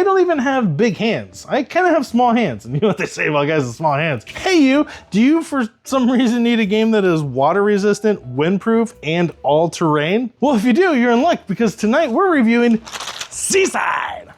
I don't even have big hands. I kind of have small hands. And you know what they say about guys with small hands? Hey you, do you for some reason need a game that is water resistant, windproof, and all terrain? Well, if you do, you're in luck because tonight we're reviewing Seaside.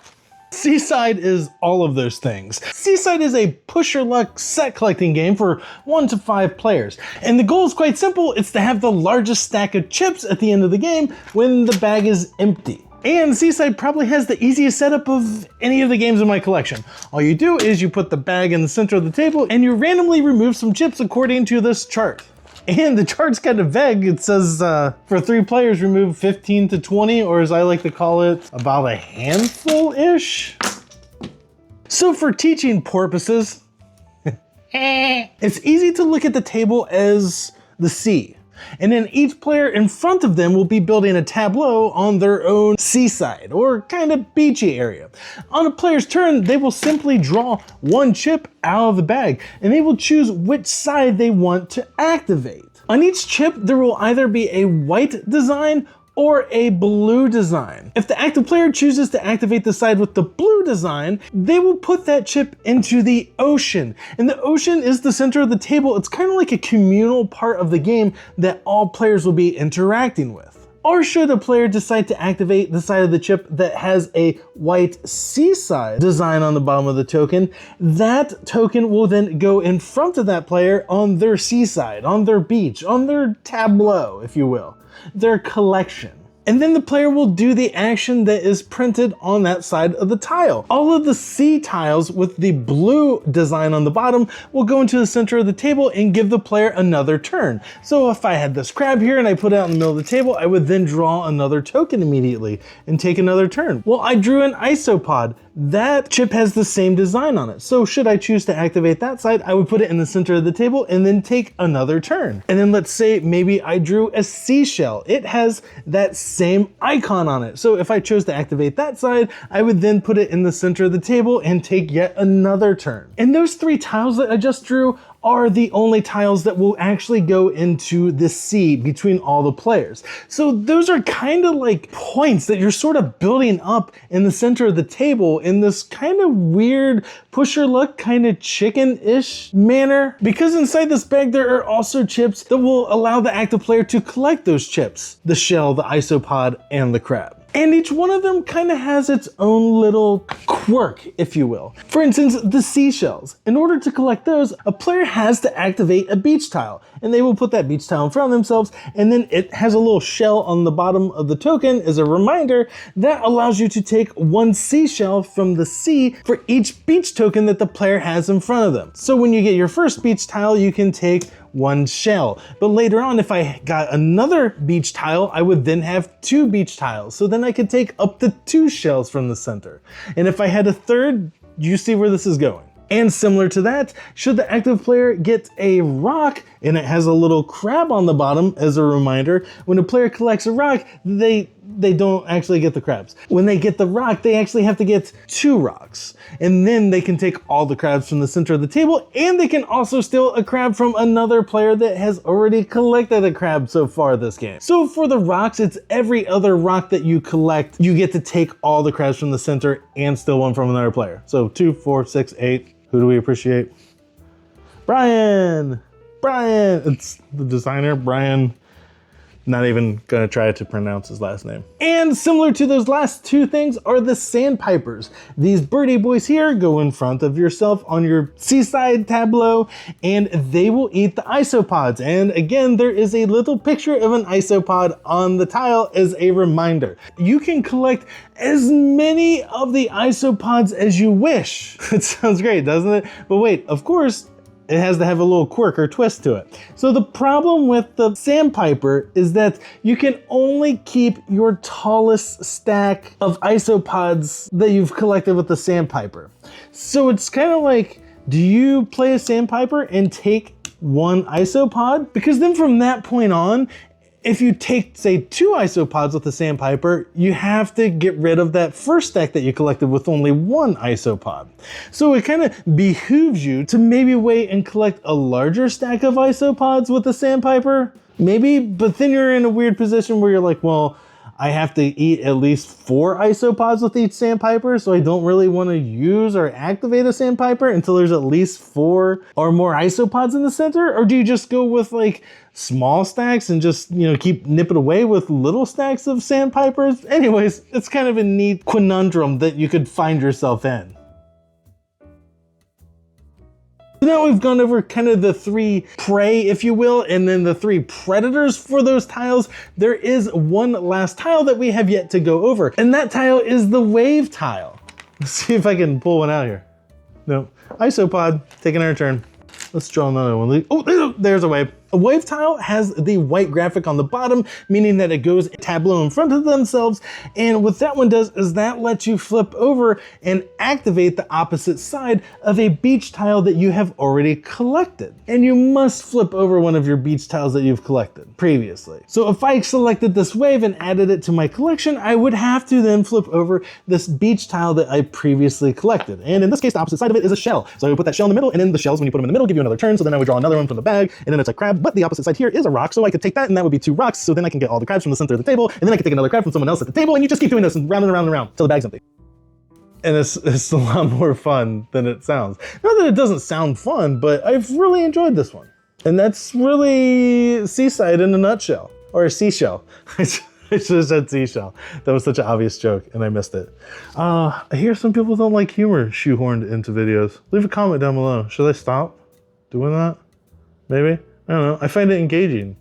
Seaside is all of those things. Seaside is a push your luck set collecting game for 1 to 5 players. And the goal is quite simple. It's to have the largest stack of chips at the end of the game when the bag is empty. And Seaside probably has the easiest setup of any of the games in my collection. All you do is you put the bag in the center of the table and you randomly remove some chips according to this chart. And the chart's kind of vague. It says for 3 players, remove 15 to 20, or as I like to call it, about a handful-ish. So for teaching purposes, it's easy to look at the table as the sea. And then each player in front of them will be building a tableau on their own seaside or kind of beachy area. On a player's turn, they will simply draw 1 chip out of the bag and they will choose which side they want to activate. On each chip, there will either be a white design or a blue design. If the active player chooses to activate the side with the blue design, they will put that chip into the ocean. And the ocean is the center of the table. It's kind of like a communal part of the game that all players will be interacting with. Or should a player decide to activate the side of the chip that has a white seaside design on the bottom of the token, that token will then go in front of that player on their seaside, on their beach, on their tableau, if you will, their collection. And then the player will do the action that is printed on that side of the tile. All of the sea tiles with the blue design on the bottom will go into the center of the table and give the player another turn. So if I had this crab here and I put it out in the middle of the table, I would then draw another token immediately and take another turn. Well, I drew an isopod. That chip has the same design on it. So should I choose to activate that side, I would put it in the center of the table and then take another turn. And then let's say maybe I drew a seashell. It has that same icon on it. So if I chose to activate that side, I would then put it in the center of the table and take yet another turn. And those 3 tiles that I just drew are the only tiles that will actually go into the sea between all the players. So those are kind of like points that you're sort of building up in the center of the table in this kind of weird push your luck kind of chicken-ish manner. Because inside this bag there are also chips that will allow the active player to collect those chips. The shell, the isopod, and the crab. And each one of them kind of has its own little quirk, if you will. For instance, the seashells. In order to collect those, a player has to activate a beach tile, and they will put that beach tile in front of themselves, and then it has a little shell on the bottom of the token as a reminder that allows you to take 1 seashell from the sea for each beach token that the player has in front of them. So when you get your first beach tile, you can take 1 shell. But later on, if I got another beach tile, I would then have 2 beach tiles. So then I could take up to 2 shells from the center. And if I had a third, you see where this is going. And similar to that, should the active player get a rock and it has a little crab on the bottom as a reminder, when a player collects a rock, they don't actually get the crabs. When they get the rock, they actually have to get 2 rocks. And then they can take all the crabs from the center of the table, and they can also steal a crab from another player that has already collected a crab so far this game. So for the rocks, it's every other rock that you collect, you get to take all the crabs from the center and steal 1 from another player. So 2, 4, 6, 8. Who do we appreciate? Brian! It's the designer, Brian. Not even gonna try to pronounce his last name. And similar to those last 2 things are the Sandpipers. These birdie boys here go in front of yourself on your seaside tableau and they will eat the isopods. And again, there is a little picture of an isopod on the tile as a reminder. You can collect as many of the isopods as you wish. It sounds great, doesn't it? But wait, of course, it has to have a little quirk or twist to it. So the problem with the Sandpiper is that you can only keep your tallest stack of isopods that you've collected with the Sandpiper. So it's kind of like, do you play a Sandpiper and take 1 isopod? Because then from that point on, if you take, say, 2 isopods with the Sandpiper, you have to get rid of that first stack that you collected with only 1 isopod. So it kind of behooves you to maybe wait and collect a larger stack of isopods with the Sandpiper, maybe, but then you're in a weird position where you're like, well, I have to eat at least 4 isopods with each sandpiper, so I don't really want to use or activate a sandpiper until there's at least 4 or more isopods in the center? Or do you just go with like small stacks and just, keep nipping away with little stacks of sandpipers? Anyways, it's kind of a neat conundrum that you could find yourself in. Now we've gone over kind of the 3 prey, if you will, and then the 3 predators for those tiles. There is one last tile that we have yet to go over, and that tile is the wave tile. Let's see if I can pull one out here. No, isopod, taking our turn. Let's draw another one. Oh, there's a wave. A wave tile has the white graphic on the bottom, meaning that it goes tableau in front of themselves. And what that one does is that lets you flip over and activate the opposite side of a beach tile that you have already collected. And you must flip over one of your beach tiles that you've collected previously. So if I selected this wave and added it to my collection, I would have to then flip over this beach tile that I previously collected. And in this case, the opposite side of it is a shell. So I would put that shell in the middle, and then the shells, when you put them in the middle, give you another turn. So then I would draw another one from the bag, and then it's a crab. But the opposite side here is a rock, so I could take that, and that would be 2 rocks. So then I can get all the crabs from the center of the table, and then I can take another crab from someone else at the table, and you just keep doing this and round and around and around until the bag's empty. And it's a lot more fun than it sounds. Not that it doesn't sound fun, but I've really enjoyed this one. And that's really Seaside in a nutshell, or a seashell. I should have said seashell. That was such an obvious joke, and I missed it. I hear some people don't like humor shoehorned into videos. Leave a comment down below. Should I stop doing that? Maybe? I don't know. I find it engaging.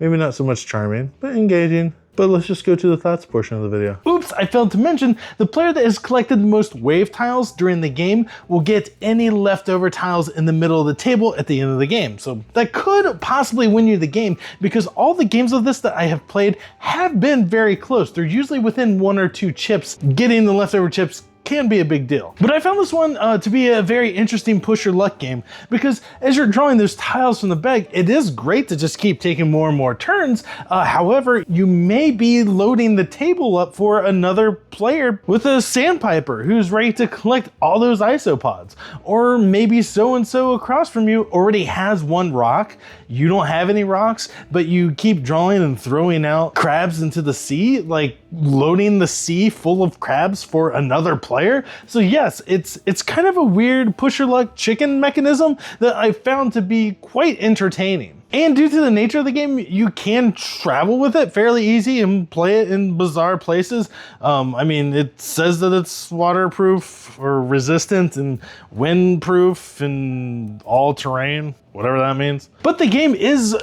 Maybe not so much charming, but engaging. But let's just go to the thoughts portion of the video. Oops, I failed to mention, the player that has collected the most wave tiles during the game will get any leftover tiles in the middle of the table at the end of the game. So that could possibly win you the game, because all the games of this that I have played have been very close. They're usually within 1 or 2 chips. Getting the leftover chips can be a big deal. But I found this one to be a very interesting push your luck game, because as you're drawing those tiles from the bag, it is great to just keep taking more and more turns. However, you may be loading the table up for another player with a sandpiper who's ready to collect all those isopods. Or maybe so-and-so across from you already has 1 rock. You don't have any rocks, but you keep drawing and throwing out crabs into the sea, like loading the sea full of crabs for another player. So yes, it's kind of a weird push your luck chicken mechanism that I found to be quite entertaining. And due to the nature of the game, you can travel with it fairly easy and play it in bizarre places. I mean, it says that it's waterproof or resistant and windproof and all terrain, whatever that means. But the game is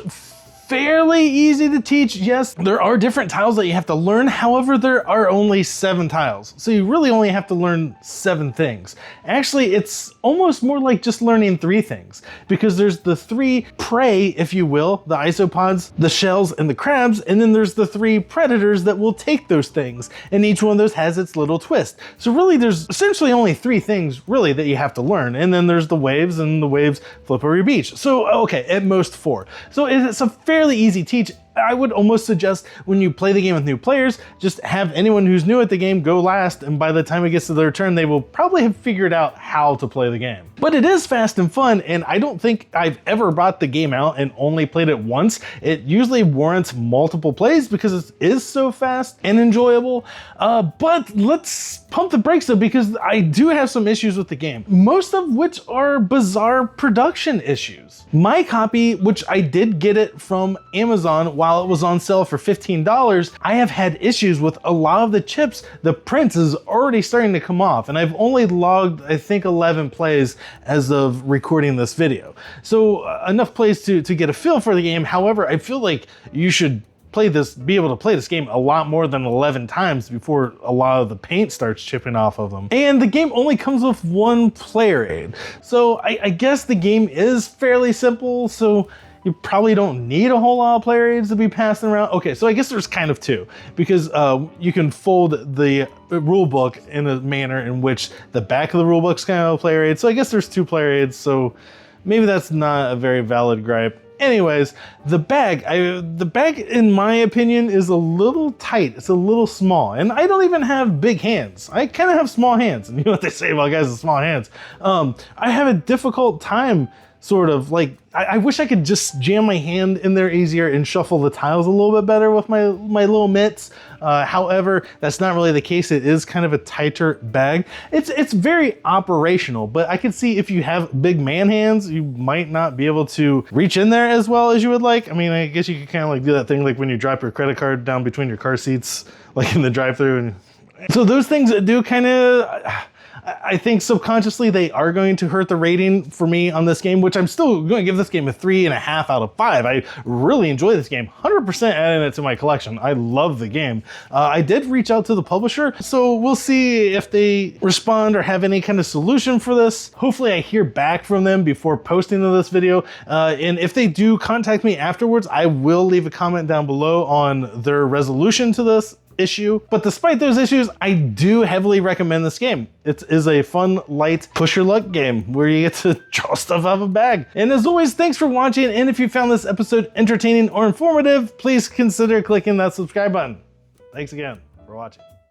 fairly easy to teach. Yes, there are different tiles that you have to learn. However, there are only 7 tiles. So you really only have to learn 7 things. Actually, it's almost more like just learning 3 things, because there's the 3 prey, if you will, the isopods, the shells, and the crabs, and then there's the 3 predators that will take those things, and each one of those has its little twist. So really, there's essentially only 3 things really that you have to learn, and then there's the waves, and the waves flip over your beach. So okay, at most 4. So it's a fairly easy teach. I would almost suggest when you play the game with new players, just have anyone who's new at the game go last, and by the time it gets to their turn, they will probably have figured out how to play the game. But it is fast and fun, and I don't think I've ever brought the game out and only played it once. It usually warrants multiple plays because it is so fast and enjoyable. But let's pump the brakes though, because I do have some issues with the game, most of which are bizarre production issues. My copy, which I did get it from Amazon while it was on sale for $15, I have had issues with a lot of the chips. The print is already starting to come off, and I've only logged, I think, 11 plays as of recording this video. So enough plays to get a feel for the game. However, I feel like you should be able to play this game a lot more than 11 times before a lot of the paint starts chipping off of them. And the game only comes with 1 player aid. So I guess the game is fairly simple, so you probably don't need a whole lot of player aids to be passing around. Okay, so I guess there's kind of 2, because you can fold the rule book in a manner in which the back of the rule book's kind of a player aid. So I guess there's 2 player aids, so maybe that's not a very valid gripe. Anyways, the bag in my opinion is a little tight. It's a little small, and I don't even have big hands. I kind of have small hands, and you know what they say about guys with small hands. I have a difficult time sort of like, I wish I could just jam my hand in there easier and shuffle the tiles a little bit better with my little mitts. However, that's not really the case. It is kind of a tighter bag. It's very operational, but I can see if you have big man hands, you might not be able to reach in there as well as you would like. I mean, I guess you could kind of like do that thing like when you drop your credit card down between your car seats, like in the drive-thru. And so those things do kind of, I think subconsciously they are going to hurt the rating for me on this game, which I'm still going to give this game a 3.5 out of 5. I really enjoy this game, 100% adding it to my collection. I love the game. I did reach out to the publisher, so we'll see if they respond or have any kind of solution for this. Hopefully I hear back from them before posting this video. And if they do contact me afterwards, I will leave a comment down below on their resolution to this issue. But despite those issues, I do heavily recommend this game. It is a fun, light, push your luck game where you get to draw stuff out of a bag. And as always, thanks for watching. And if you found this episode entertaining or informative, please consider clicking that subscribe button. Thanks again for watching.